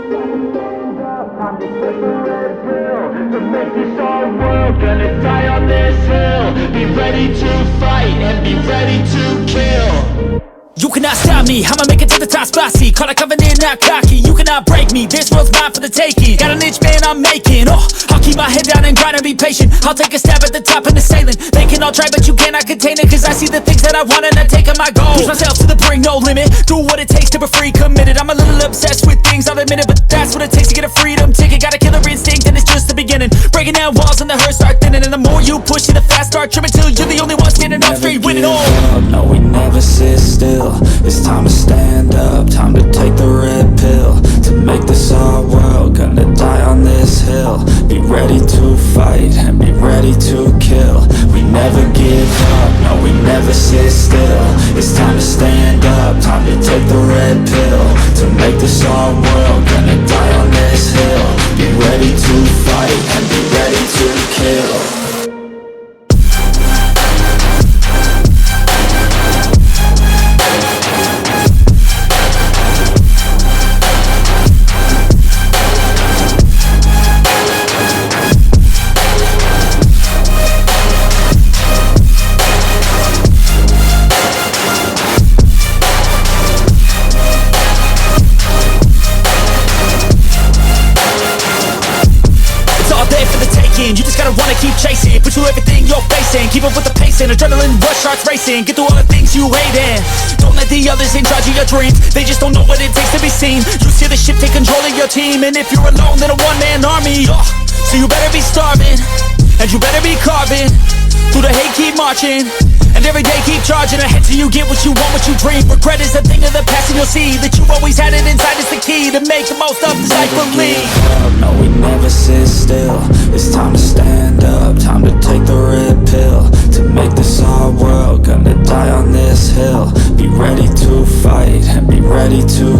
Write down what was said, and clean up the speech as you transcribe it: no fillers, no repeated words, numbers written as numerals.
Time to take the red pill to make this our world. Gonna die on this hill. Be ready to fight and be ready to kill. You cannot stop me, I'ma make it to the top, spicy. Call a covenant, not cocky. You cannot break me, this world's mine for the taking. Got an itch, man, I'm making. I'll keep my head down and grind and be patient. I'll take a stab at the top and the sailing. They can all try, but you cannot contain it. Cause I see the things that I want and I take on my goal. Push myself to the brink, no limit. Do what it takes to be free, committed. I'm a little obsessed with things, I'll admit it. But that's what it takes to get a freedom ticket. Got a killer instinct and it's just the beginning. Breaking down walls and the hurt start thinning. And the more you push it, the fast start trimming. Till you're the only one standing up straight, winning all. No, we never sit still. It's time to stand up, time to take the red pill to make this our world. Gonna die on this hill. Be ready to fight and be ready to kill. We never give up, no, we never sit still. It's time to stand up, time to take the red pill to make this our world. Gonna die on this hill. Be ready to fight and be ready to kill. You just gotta wanna keep chasing, pursue everything you're facing. Keep up with the pace and adrenaline rush starts racing. Get through all the things you hate in. Don't let the others in charge of your dreams. They just don't know what it takes to be seen. You see the ship take control of your team. And if you're alone, then a one-man army. So you better be starving, and you better be carving. Through the hate, keep marching, and every day keep charging ahead till you get what you want, what you dream. Regret is a thing of the past, and you'll see that you always had it inside. Is the key to make the most of this life. Believe. No, we never sit still. It's time to stand up, time to take the red pill to make this our world. Gonna die on this hill. Be ready to fight and be ready to